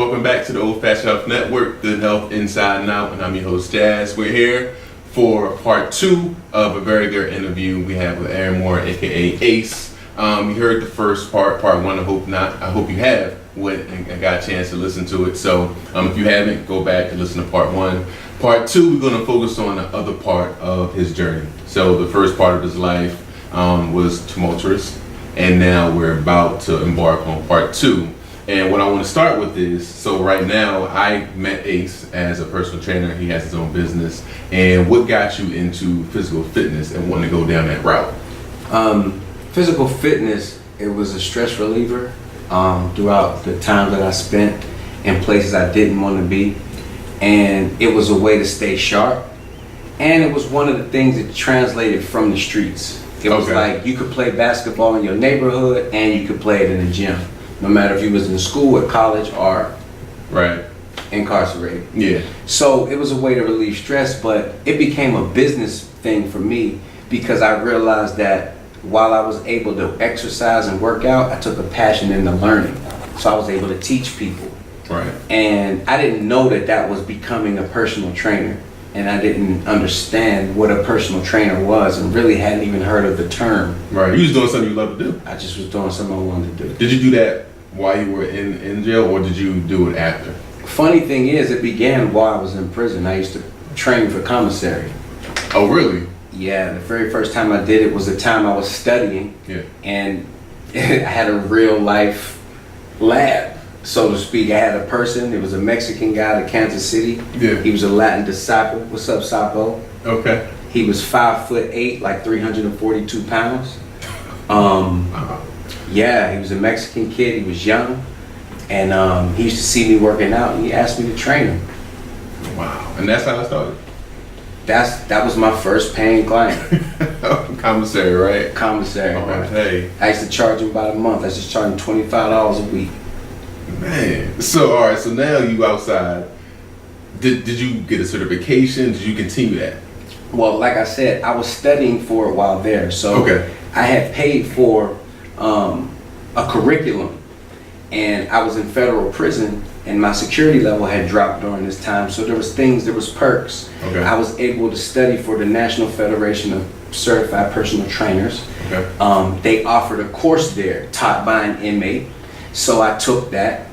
welcome back to the Old Fashioned Health Network, Good Health Inside and Out, and I'm your host Jazz. We're here for part 2 of a very good interview we have with Aaron Moore, aka Ace. You heard the first part 1. I hope you have went and got a chance to listen to it. So if you haven't, go back and listen to part 1. Part 2, we're going to focus on the other part of his journey. So the first part of his life was tumultuous, and now we're about to embark on part 2. And what I want to start with is, so right now I met Ace as a personal trainer. He has his own business. And what got you into physical fitness and wanting to go down that route? Physical fitness, it was a stress reliever throughout the time that I spent in places I didn't want to be. And it was a way to stay sharp. And it was one of the things that translated from the streets. It was like you could play basketball in your neighborhood and you could play it in the gym. No matter if you was in school or college or incarcerated. Yeah. So it was a way to relieve stress, but it became a business thing for me because I realized that while I was able to exercise and work out, I took a passion in the learning. So I was able to teach people. Right. And I didn't know that that was becoming a personal trainer. And I didn't understand what a personal trainer was and really hadn't even heard of the term. Right. You was doing something you love to do. I just was doing something I wanted to do. Did you do that while you were in jail, or did you do it after? Funny thing is, it began while I was in prison. I used to train for commissary. Oh, really? Yeah, the very first time I did it was the time I was studying. Yeah. And I had a real life lab, so to speak. I had a person, it was a Mexican guy out of Kansas City. Yeah. He was a Latin disciple. What's up, Sapo? Okay. He was 5'8", like 342 pounds. Yeah, he was a Mexican kid. He was young, and he used to see me working out, and he asked me to train him. Wow, and that's how I started. That was my first paying client. Commissary, right? Commissary. Oh, right. Hey. I used to charge him about a month. I used to charge him $25 a week. Man, so all right, so now you outside. Did you get a certification? Did you continue that? Well, like I said, I was studying for it while there, so I had paid for a curriculum, and I was in federal prison, and my security level had dropped during this time, so there was perks. I was able to study for the National Federation of Certified Personal Trainers. They offered a course there taught by an inmate, so I took that,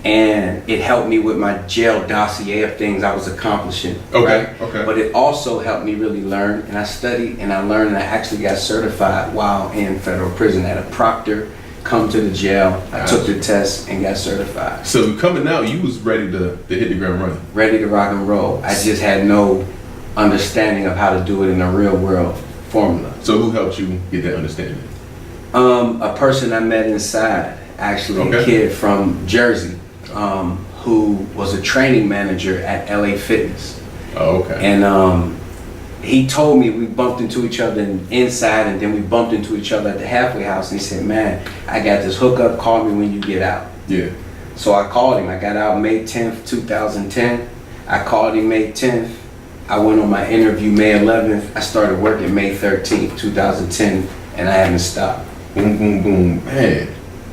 and it helped me with my jail dossier of things I was accomplishing. But it also helped me really learn, and I studied and I learned, and I actually got certified while in federal prison at a proctor. Come to the jail, I took the test and got certified. So coming out, you was ready to hit the ground running. Ready to rock and roll. I just had no understanding of how to do it in a real world formula. So who helped you get that understanding? A person I met inside, actually, a kid from Jersey, who was a training manager at LA Fitness. Oh, okay. And he told me, we bumped into each other inside, and then we bumped into each other at the halfway house, and he said, man, I got this hookup, call me when you get out. Yeah. So I called him. I got out May 10th, 2010. I called him May 10th. I went on my interview May 11th. I started working May 13th, 2010, and I haven't stopped. Boom, boom, boom. Man,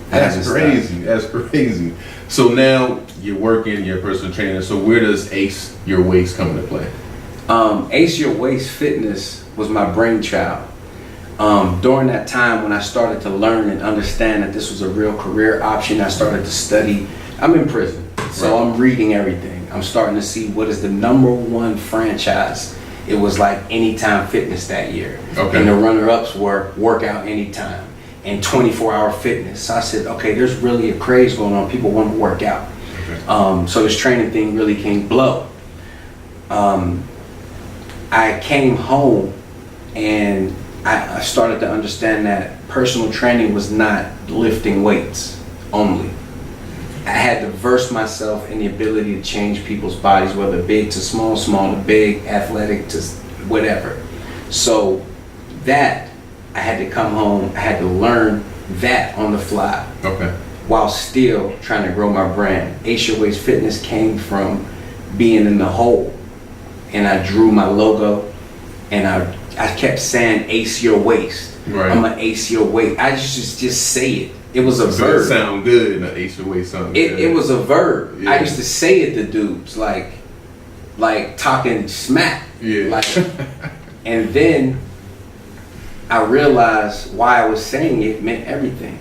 that's crazy. That's crazy. So now you're working, you're a personal trainer. So where does Ace Your Waist come into play? Ace Your Waist Fitness was my brainchild. During that time when I started to learn and understand that this was a real career option, I started to study. I'm in prison, so I'm reading everything. I'm starting to see what is the #1 franchise. It was like Anytime Fitness that year. And the runner-ups were Workout Anytime and 24-Hour Fitness. So I said, okay, there's really a craze going on. People want to work out. So this training thing really can blow. I came home and I started to understand that personal training was not lifting weights only. I had to verse myself in the ability to change people's bodies, whether big to small, small to big, athletic to whatever. So that, I had to come home, I had to learn that on the fly. While still trying to grow my brand. Ace Your Waist Fitness came from being in the hole. And I drew my logo, and I kept saying Ace Your Waist. I'm gonna ace your waist. I just say it. It was a So verb. it sound good in an Ace Your Waist song. It was a verb. Yeah. I used to say it to dudes, like talking smack. Yeah. Like, and then I realized why I was saying it meant everything.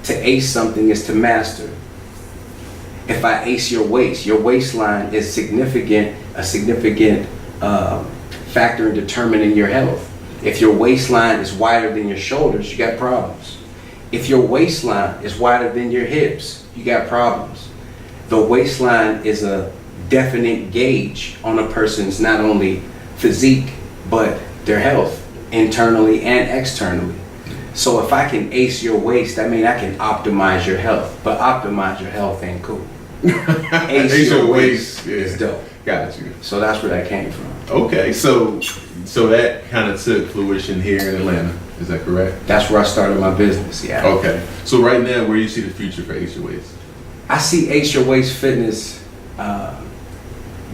To ace something is to master. If I ace your waistline is a significant factor in determining your health. If your waistline is wider than your shoulders, you got problems. If your waistline is wider than your hips, you got problems. The waistline is a definite gauge on a person's not only physique, but their health, internally and externally. So if I can ace your waist, that means I can optimize your health. But optimize your health ain't cool. Ace your waist is dope. Got you. So that's where that came from. Okay, so that kind of took fruition here in Atlanta. Is that correct? That's where I started my business, yeah. Okay. So right now, where do you see the future for Ace Your Waist? I see Ace Your Waist Fitness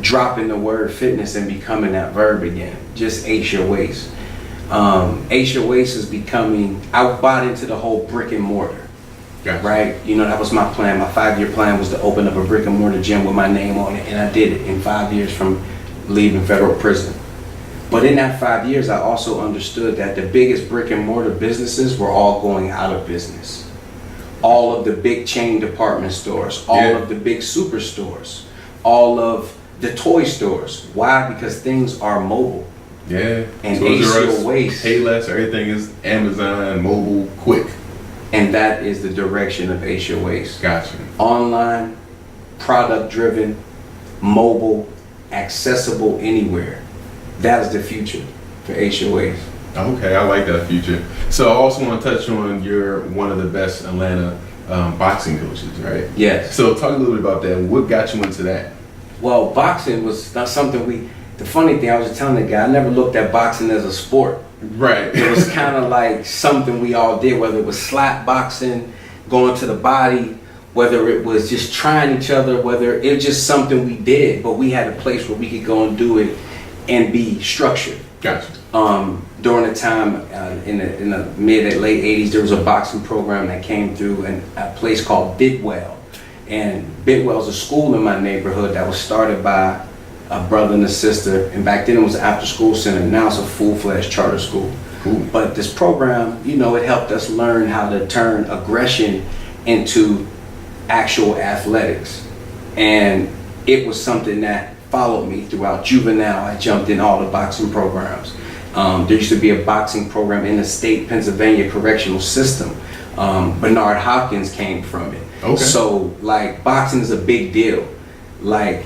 dropping the word fitness and becoming that verb again. Just ace your waist. Ace Your Waist is becoming, I bought into the whole brick and mortar. Gotcha. Right? You know, that was my plan. My 5-year plan was to open up a brick and mortar gym with my name on it, and I did it in 5 years from leaving federal prison. But in that 5 years, I also understood that the biggest brick and mortar businesses were all going out of business. All of the big chain department stores, all of the big superstores, all of the toy stores. Why? Because things are mobile. Yeah. And so Ace Your Waist. Pay less. Everything is Amazon, mobile, quick. And that is the direction of Ace Your Waist. Gotcha. Online, product driven, mobile, accessible anywhere. That is the future for Ace Your Waist. Okay, I like that future. So I also want to touch on you're one of the best Atlanta boxing coaches, right? Yes. So talk a little bit about that. What got you into that? Well, boxing was not something the funny thing, I was just telling the guy, I never looked at boxing as a sport. Right. It was kind of like something we all did, whether it was slap boxing, going to the body, whether it was just trying each other, whether it was just something we did, but we had a place where we could go and do it and be structured. Gotcha. During the time in the mid and late 80s, there was a boxing program that came through in a place called Bidwell. And Bidwell's a school in my neighborhood that was started by a brother and a sister. And back then it was an after school center. Now it's a full-fledged charter school. Cool. But this program, you know, it helped us learn how to turn aggression into actual athletics. And it was something that followed me throughout juvenile. I jumped in all the boxing programs. There used to be a boxing program in the state Pennsylvania correctional system. Bernard Hopkins came from it. Okay. So like boxing is a big deal.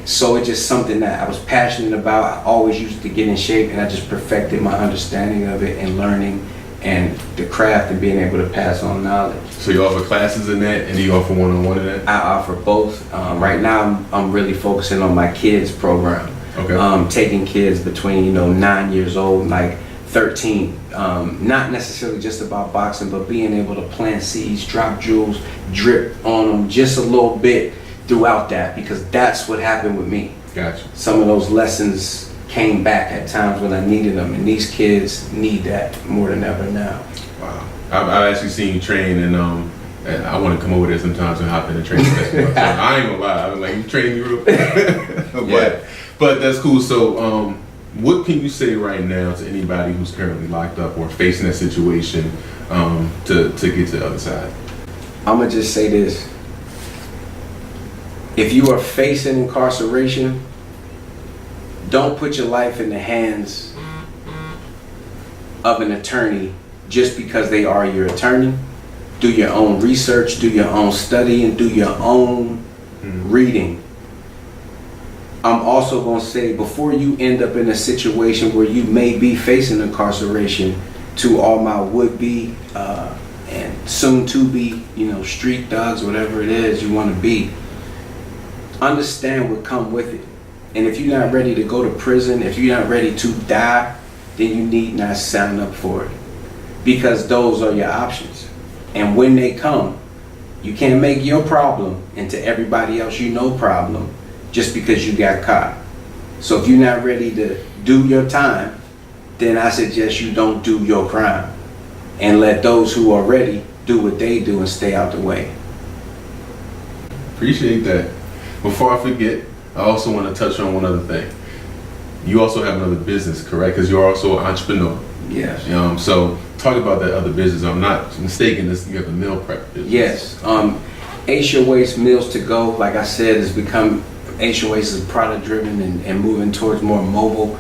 So it's just something that I was passionate about. I always used to get in shape, and I just perfected my understanding of it and learning and the craft and being able to pass on knowledge. So you offer classes in that, and do you offer one-on-one in that? I offer both. Right now I'm really focusing on my kids program. Okay. Taking kids between 9 years old and like 13. Not necessarily just about boxing, but being able to plant seeds, drop jewels, drip on them just a little bit throughout that, because that's what happened with me. Gotcha. Some of those lessons came back at times when I needed them, and these kids need that more than ever now. Wow. I've actually seen you train, and I want to come over there sometimes and hop in the training session. I ain't gonna lie, I was like, you training me real quick? But that's cool. So what can you say right now to anybody who's currently locked up or facing that situation to get to the other side? I'm gonna just say this. If you are facing incarceration, don't put your life in the hands of an attorney just because they are your attorney. Do your own research, do your own study, and do your own reading. I'm also going to say, before you end up in a situation where you may be facing incarceration, to all my would-be and soon-to-be, street thugs, whatever it is you want to be, understand what come with it. And if you're not ready to go to prison, if you're not ready to die, then you need not sign up for it, because those are your options. And when they come, you can't make your problem into everybody else problem just because you got caught. So if you're not ready to do your time, then I suggest you don't do your crime. and let those who are ready do what they do and stay out the way. Appreciate that. Before I forget, I also want to touch on one other thing. You also have another business, correct? Because you're also an entrepreneur. Yes. So talk about that other business. I'm not mistaken. You have a meal prep business. Yes. Ace Your Waste Meals to Go, like I said, has become, Ace Your Waste is product driven and moving towards more mobile.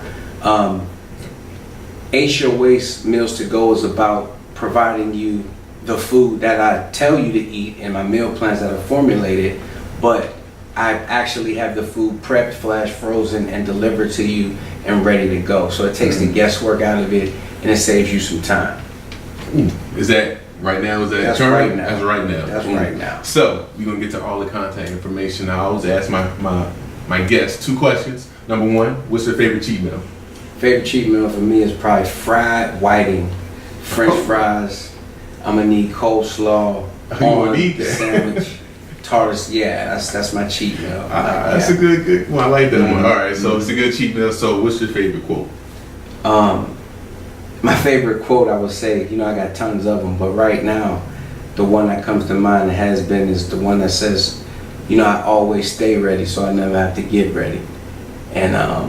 Ace Your Waste Meals to Go is about providing you the food that I tell you to eat in my meal plans that are formulated, but I actually have the food prepped, flash frozen, and delivered to you and ready to go. So it takes the guesswork out of it, and it saves you some time. Is that right now? Is that That's term? right now. That's right now. That's right now. So we're gonna get to all the contact information. I always ask my guests 2 questions. Number 1, what's your favorite cheat meal? Favorite cheat meal for me is probably fried whiting, French fries. I'm gonna need coleslaw, You gonna on need that. sandwich, tartars. Yeah, that's my cheat meal. That's Yeah. a good one. I like that one. Mhm. All right, so it's a good cheat meal. So what's your favorite quote? My favorite quote, I would say, I got tons of them, but right now, the one that comes to mind and has been is the one that says, I always stay ready, so I never have to get ready. And I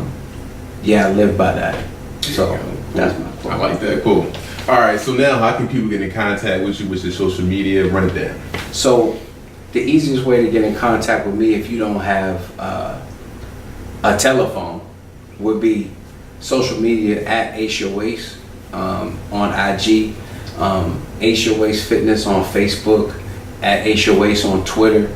live by that. So that's my quote. I like that. Cool. All right, so now how can people get in contact with you with your social media? Run it down. So the easiest way to get in contact with me if you don't have a telephone would be social media at Ace Your Waste on IG, Ace Your Waste Fitness on Facebook, at Ace Your Waste on Twitter.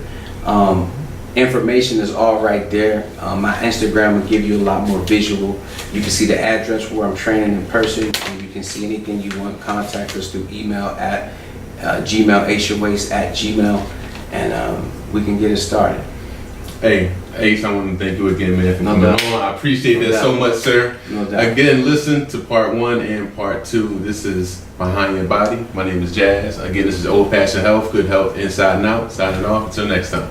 Information is all right there. My Instagram will give you a lot more visual. You can see the address where I'm training in person, and you can see anything you want. Contact us through email at Gmail, aceyourwaste@gmail, and we can get it started. Hey, Ace, I want to thank you again, man, for No coming doubt. on. I appreciate No that so doubt. much, sir. No doubt. Again, listen to part 1 and part 2. This is Behind Your Body. My name is Jazz. Again, this is Old Fashioned Health, good health inside and out. Signing off. Until next time.